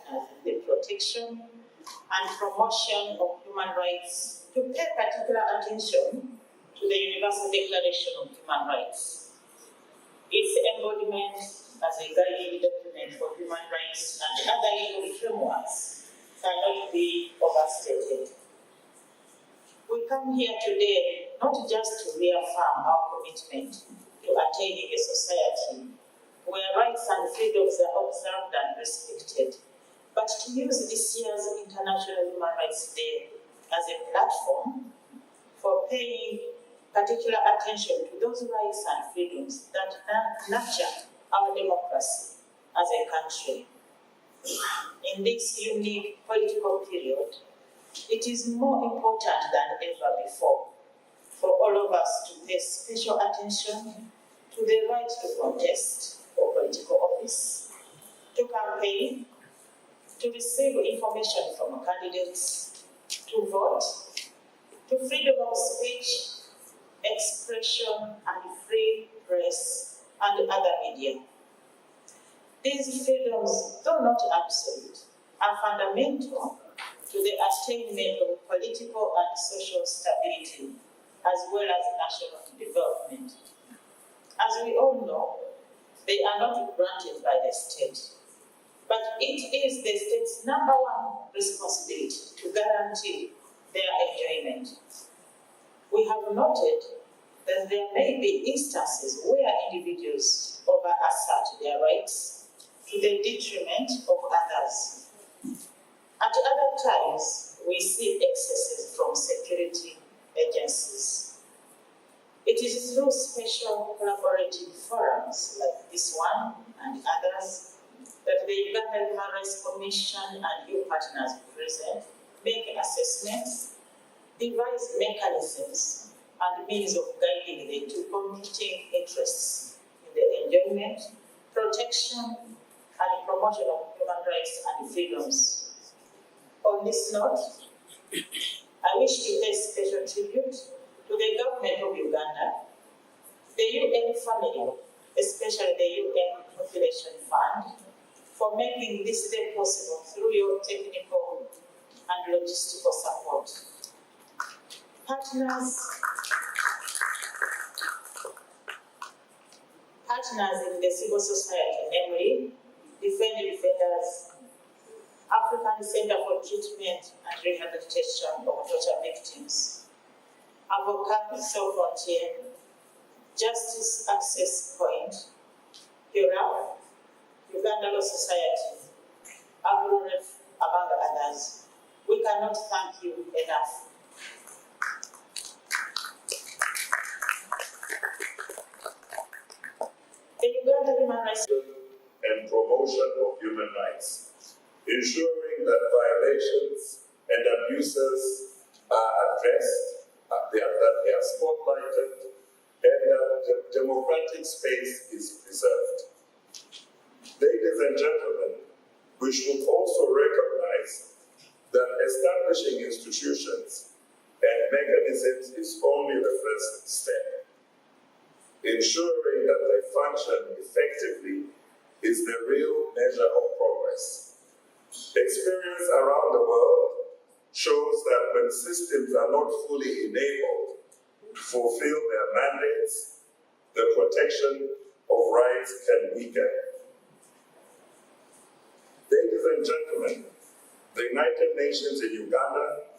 partners in the protection and promotion of human rights to pay particular attention to the Universal Declaration of Human Rights. Its embodiment as a guiding document for human rights and other legal frameworks cannot be overstated. We come here today not just to reaffirm our commitment to attaining a society where rights and freedoms are observed and respected, but to use this year's International Human Rights Day as a platform for paying particular attention to those rights and freedoms that nurture our democracy as a country. In this unique political period, it is more important than ever before for all of us to pay special attention to the right to contest for political office, to campaign, to receive information from candidates, to vote, to freedom of speech, expression, and free press and other media. These freedoms, though not absolute, are fundamental to the attainment of political and social stability, as well as national development. As we all know, they are not granted by the state, but it is the state's number one responsibility to guarantee their enjoyment. We have noted that there may be instances where individuals over-assert their rights to the detriment of others. At other times, we see excesses from security agencies. It is through special collaborative forums like this one and others that the Uganda Human Rights Commission and EU partners present make assessments, devise mechanisms and means of guiding the two competing interests in the enjoyment, protection, and promotion of human rights and freedoms. On this note, I wish to pay special tribute to the government of Uganda, the UN family, especially the UN Population Fund, for making this day possible through your technical and logistical support. Partners in the civil society, namely Defenders, African Center for Treatment and Rehabilitation of Torture Victims, Avocats Sans Frontières, Justice Access Point, HIRA, Uganda Law Society, AgroRef, among others. We cannot thank you enough. The Uganda Human Rights and promotion of human rights, ensuring that violations and abuses are addressed, that they are spotlighted, and that the democratic space is preserved. Ladies and gentlemen, we should also recognize that establishing institutions and mechanisms is only the first step. Ensuring that they function effectively is the real measure of progress. Experience around the world shows that when systems are not fully enabled to fulfill their mandates, the protection of rights can weaken. Ladies and gentlemen, the United Nations in Uganda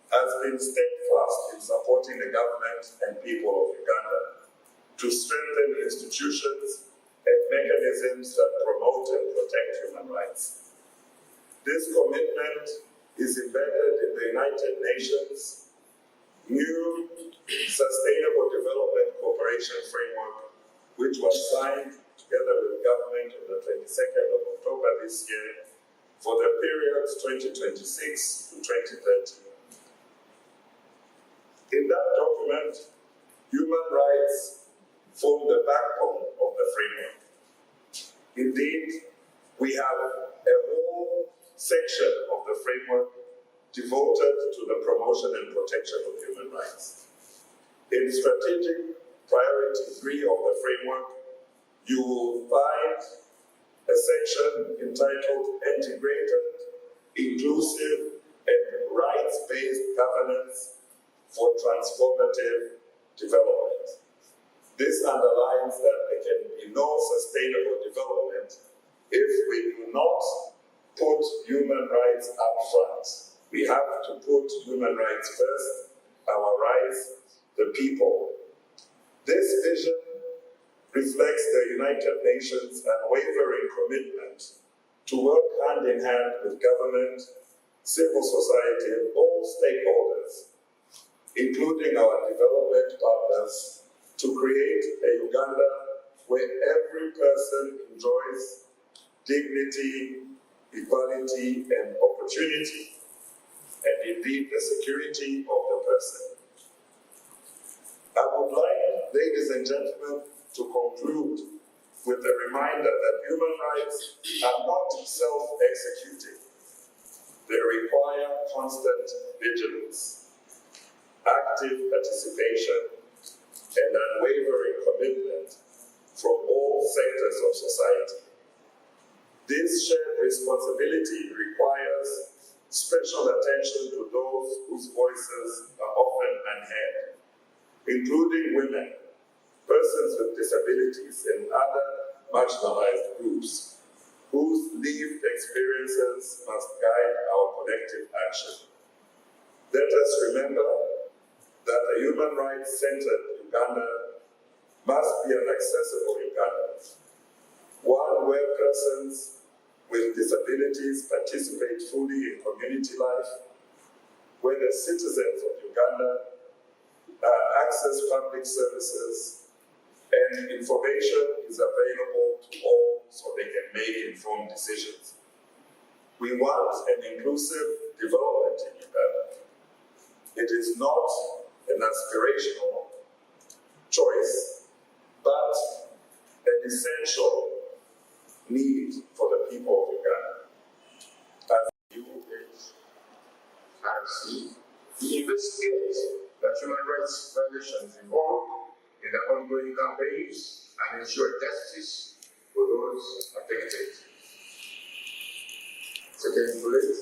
has been steadfast in supporting the government and people of Uganda to strengthen institutions and mechanisms that promote and protect human rights. This commitment is embedded in the United Nations new Sustainable Development Cooperation Framework, which was signed together with government on the 22nd of October this year for the periods 2026 to 2030. In that document, human rights form the backbone of the framework. Indeed, we have a whole section of the framework devoted to the promotion and protection of human rights. In strategic priority 3 of the framework, you will find a section entitled Integrated inclusive, and rights-based governance for transformative development. This underlines that there can be no sustainable development if we do not put human rights up front. We have to put human rights first, our rights, the people. This vision reflects the United Nations' unwavering commitment to work hand in hand with government, civil society, and all stakeholders, including our development partners, to create a Uganda where every person enjoys dignity, equality, and opportunity, and indeed the security of the person. I would like, ladies and gentlemen, to conclude with a reminder that human rights are not self-executing. They require constant vigilance, active participation, and unwavering commitment from all sectors of society. This shared responsibility requires special attention to those whose voices are often unheard, including women, persons with disabilities, and other marginalized groups whose lived experiences must guide our collective action. Let us remember that a human rights-centered Uganda must be an accessible Uganda, one where persons with disabilities participate fully in community life, where the citizens of Uganda access public services, and information is available to all so they can make informed decisions. We want an inclusive development in Uganda. It is not an aspirational choice, but an essential need for the people of Uganda. As UHRC, we investigate the human rights violations involved in the ongoing campaigns and ensure justice for those affected. Second bullet,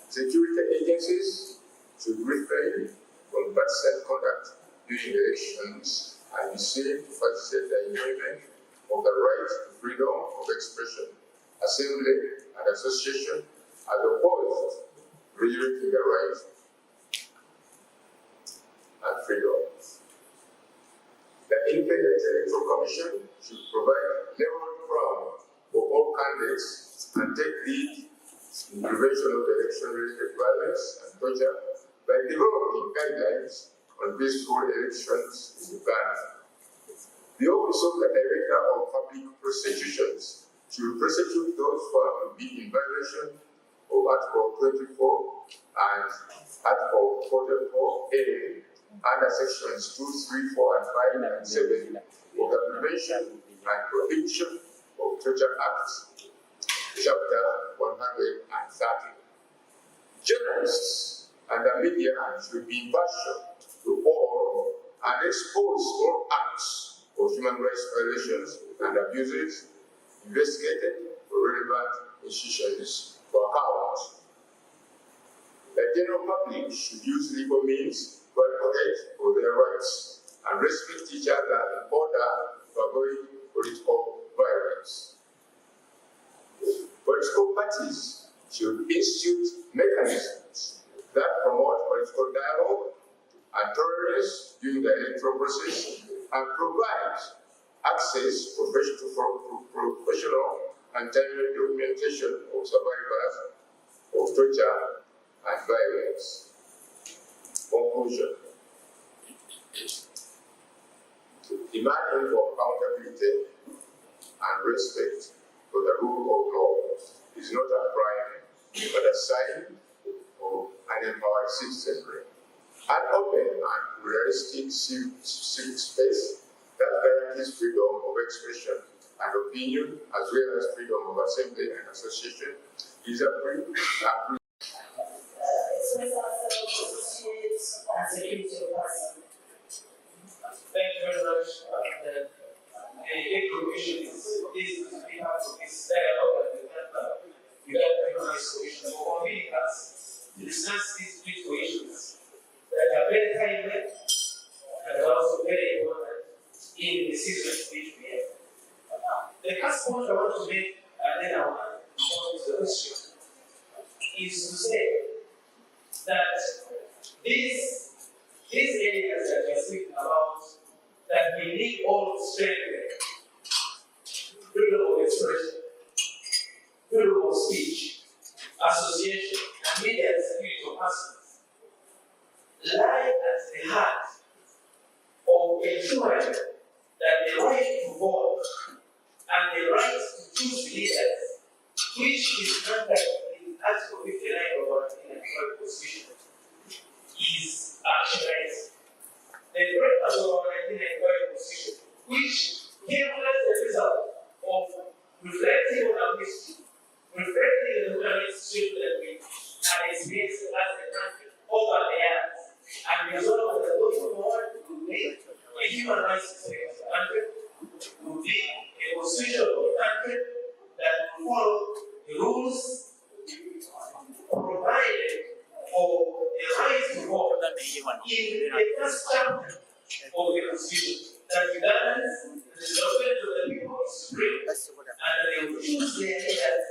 security agencies should refrain from partisan conduct during elections and be safe to facilitate the enjoyment of the right to freedom of expression, assembly, and association, as opposed to restricting the right and freedom. The Independent Electoral Commission should provide level ground for all candidates and take lead in prevention of election-related violence and torture by developing guidelines on peaceful elections in Uganda. The Office of the Director of Public Prosecutions should prosecute those found to be in violation of Article 24 and Article 44A under Sections 2, 3, 4, and 5 and 7 of the Prevention and Prohibition of Torture Act, Chapter 130. Journalists and the media should be impartial to all and expose all acts of human rights violations and abuses investigated for relevant institutions for account. The general public should use legal means to advocate for their rights and respect each other in order to avoid political violence. Political parties should institute mechanisms that promote political dialogue and tolerance during the electoral process and provide access to professional and timely documentation of survivors of torture and violence. Conclusion. Demanding for accountability and respect for the rule of law is not a crime, but a sign of an empowered citizenry. An open and pluralistic civic space that guarantees freedom of expression and opinion, as well as freedom of assembly and association, is a Thank you very much. The commission is to be part of this dialogue and you got to make a solution for convening is to say that these areas that we are speaking about, that we need all strength, freedom of expression, freedom of speech, association, and media and security of persons, lie at the heart of ensuring that the right to vote and the right to choose leaders, which is under in Article 59 of our Constitutional Constitution, is actualized. The purpose of our 1995 Constitution, which came as a result of reflecting on our history, reflecting on the human rights situation that we have experienced as a country over the years, and resolve that those who want to make a human rights system of the country will be a constitution of the country that will follow the rules provided for the right to vote in the first chapter of the Constitution, that Ugandans, the development of the people is free, and that they will choose their leaders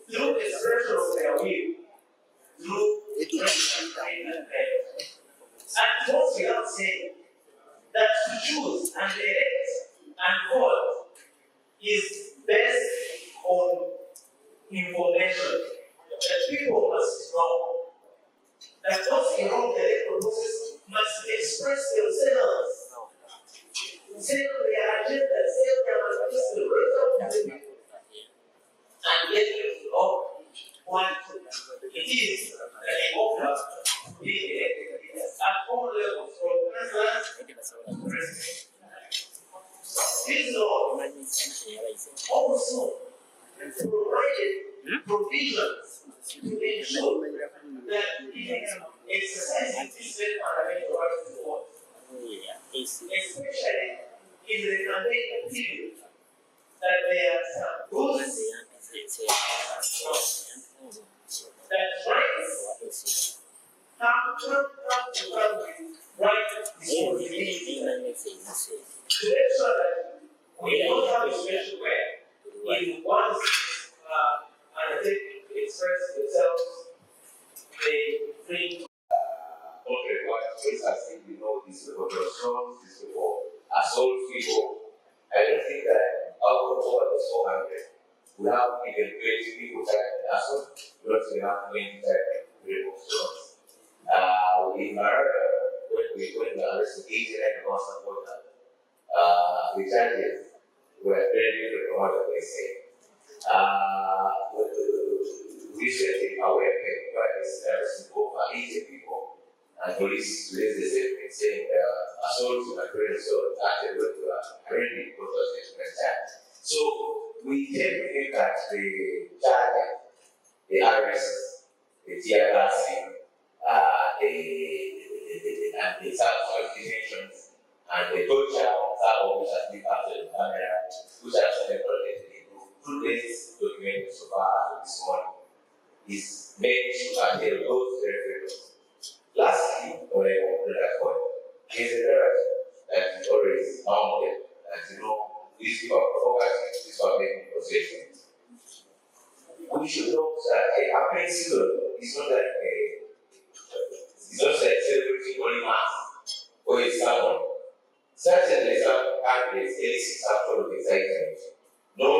through expression of their will, through campaign and prayer. And it goes without saying that to choose and elect and vote is based on information that people must know. That those involved in the electoral process must express themselves, sell their agenda, sell their manifesto, raise up to the people, and get them to know what it is that they offer to be elected leaders at all levels, from councillors to president. This law also provided provisions to ensure that in exercising this very fundamental right to vote, especially in the campaign period, that there are some rules that rights have to come with right responsibility to make sure that we don't have a situation where in one's undertaking to express themselves, they bring okay, what choice I think we know this before assault, this before assault people. I don't think that out of all the 400, we have even 20 people typing assault, we don't even have 20 typing freedom of assault. In America, when we arrested 89 or something like that, the charges were very different from what they say. Recently, our webpage is arresting over 80 people, and police released a statement saying assault to occurred, so actually went to already because of the express charge. So we tend to think that the charges, the arrests, the TRC, the subsequent detentions, and the torture, some of which has been captured in camera, which are celebrated in two days documented so far this morning, is made to curtail those referendums. Lastly, when I open that point, there is a narrative that is always mounted, that these people are focusing, these people are making possessions. We should know that a campaign season is not like it's not like celebrating only mass or a sermon. Certainly, some candidates elicit some sort of excitement. No